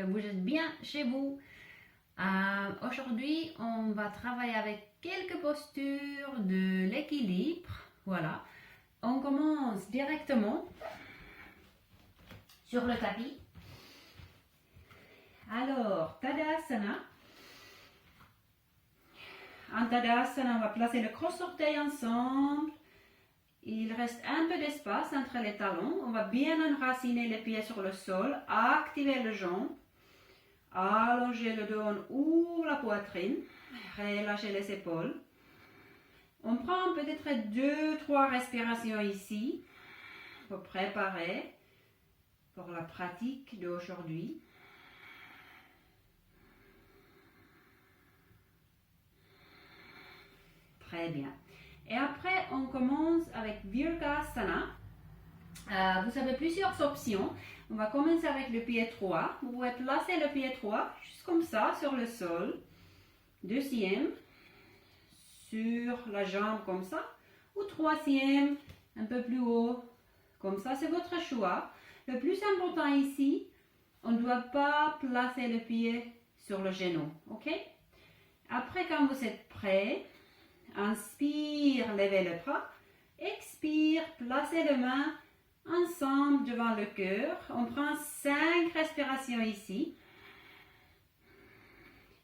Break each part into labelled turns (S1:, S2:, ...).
S1: que vous êtes bien chez vous. Aujourd'hui, on va travailler avec quelques postures de l'équilibre. Voilà. On commence directement sur le tapis. Alors, Tadasana. En Tadasana, on va placer le cross-orteil ensemble. Il reste un peu d'espace entre les talons. On va bien enraciner les pieds sur le sol, activer les jambes, allonger le dos, on ouvre la poitrine, relâcher les épaules. On prend peut-être 2-3 respirations ici pour préparer pour la pratique d'aujourd'hui. Très bien. Et après, on commence avec Virgasana. Vous avez plusieurs options. On va commencer avec le pied droit. Vous pouvez placer le pied droit juste comme ça sur le sol. Deuxième, sur la jambe comme ça. Ou troisième, un peu plus haut, comme ça. C'est votre choix. Le plus important ici, on ne doit pas placer le pied sur le genou. Ok? Après, quand vous êtes prêt, inspire, levez le bras. Expire, placez les mains ensemble devant le cœur. On prend 5 respirations ici.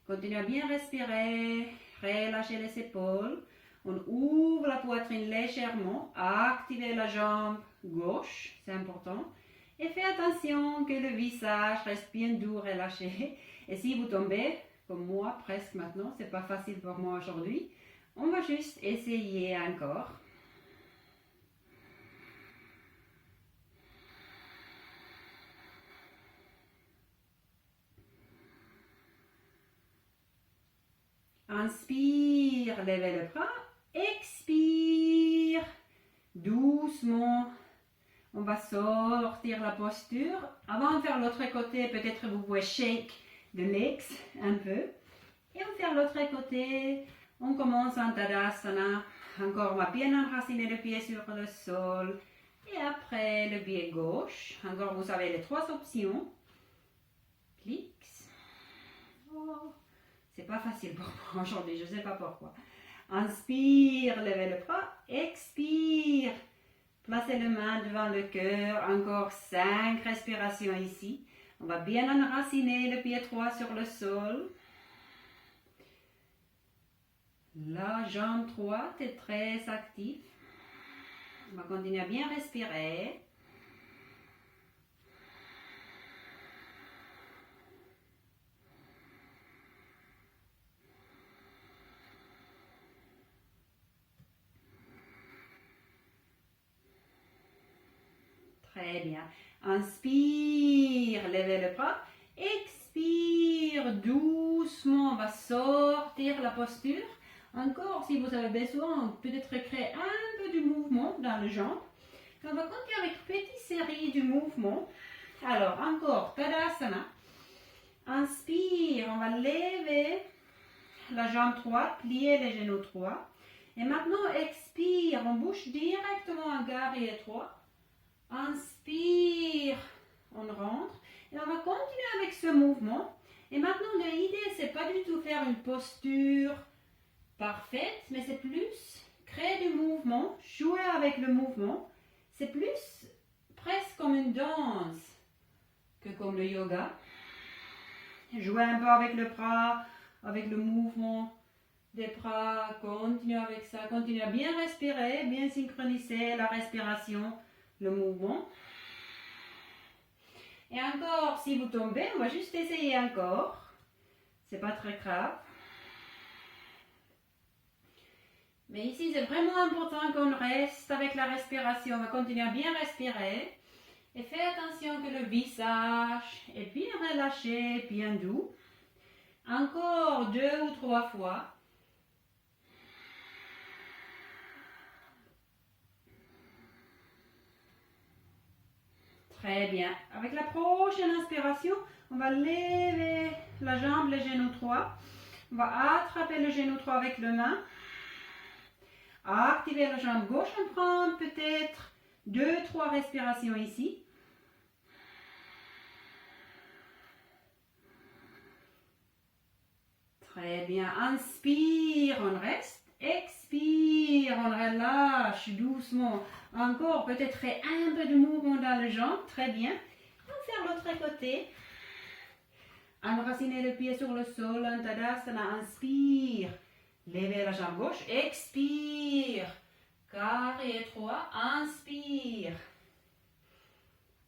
S1: Continuez à bien respirer. Relâchez les épaules. On ouvre la poitrine légèrement. Activez la jambe gauche. C'est important. Et faites attention que le visage reste bien doux, relâché. Et si vous tombez, comme moi presque maintenant, c'est pas facile pour moi aujourd'hui. On va juste essayer encore. Inspire, levez le bras. Expire. Doucement. On va sortir la posture. Avant de faire l'autre côté, peut-être vous pouvez shake the legs un peu. Et on fait l'autre côté. On commence en Tadasana. Encore, on va bien enraciner le pied sur le sol. Et après, le pied gauche. Encore, vous avez les 3 options. Clics. Oh, c'est pas facile pour moi aujourd'hui, je ne sais pas pourquoi. Inspire, levez le bras. Expire. Placez les mains devant le cœur. Encore 5 respirations ici. On va bien enraciner le pied droit sur le sol. La jambe droite est très active. On va continuer à bien respirer. Très bien. Inspire, levez le bras. Expire, doucement. On va sortir la posture. Encore, si vous avez besoin, peut-être créer un peu de mouvement dans les jambes. On va continuer avec une petite série de mouvements. Alors, encore, Tadasana. Inspire, on va lever la jambe droite, plier les genoux droits. Et maintenant, expire, on bouge directement en guerrier droit. Inspire, on rentre. Et on va continuer avec ce mouvement. Et maintenant, l'idée, c'est pas du tout faire une posture parfaite, mais c'est plus créer du mouvement, jouer avec le mouvement. C'est plus presque comme une danse que comme le yoga. Jouer un peu avec le bras, avec le mouvement des bras, continuez avec ça, continuez à bien respirer, bien synchroniser la respiration, le mouvement. Et encore, si vous tombez, on va juste essayer encore. C'est pas très grave. Mais ici, c'est vraiment important qu'on reste avec la respiration. On va continuer à bien respirer. Et faites attention que le visage est bien relâché, bien doux. Encore 2 ou 3 fois. Très bien. Avec la prochaine inspiration, on va lever la jambe, le genou droit. On va attraper le genou droit avec la main. Activer la jambe gauche, on prend peut-être 2-3 respirations ici. Très bien. Inspire, on reste. Expire, on relâche doucement. Encore, peut-être un peu de mouvement dans les jambes. Très bien. On va faire l'autre côté. Enraciner le pied sur le sol. Un Tadasana. Inspire. Levez la jambe gauche. Expire. Carré étroit. Inspire.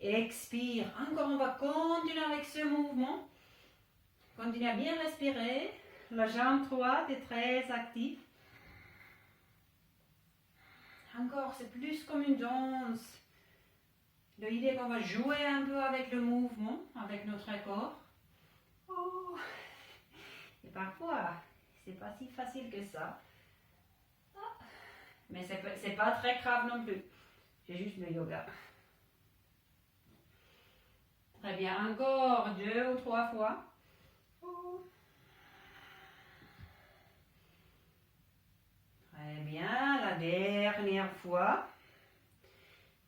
S1: Expire. Encore, on va continuer avec ce mouvement. Continuez à bien respirer. La jambe droite est très active. Encore, c'est plus comme une danse. L'idée est qu'on va jouer un peu avec le mouvement, avec notre corps. Oh. Et parfois, c'est pas si facile que ça. Mais c'est pas très grave non plus. C'est juste le yoga. Très bien, encore 2 ou 3 fois. Très bien, la dernière fois.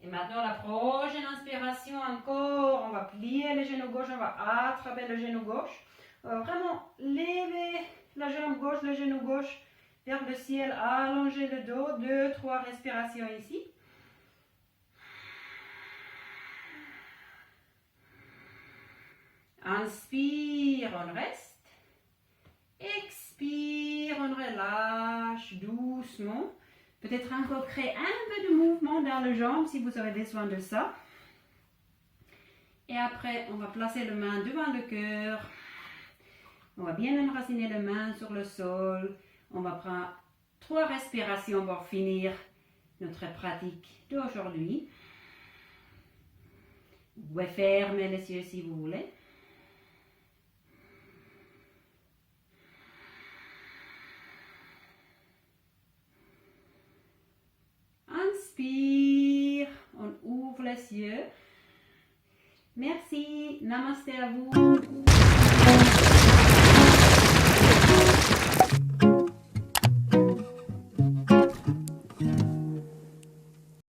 S1: Et maintenant, la prochaine inspiration encore. On va plier le genou gauche, on va attraper le genou gauche. On va vraiment lever la jambe gauche, le genou gauche vers le ciel, allonger le dos. 2, 3 respirations ici. Inspire, on reste. Expire, on relâche doucement. Peut-être encore créer un peu de mouvement dans les jambes si vous avez besoin de ça. Et après, on va placer les mains devant le cœur. On va bien enraciner les mains sur le sol. On va prendre 3 respirations pour finir notre pratique d'aujourd'hui. Vous pouvez fermer les yeux si vous voulez. Inspire, on ouvre les yeux. Merci, namasté à vous.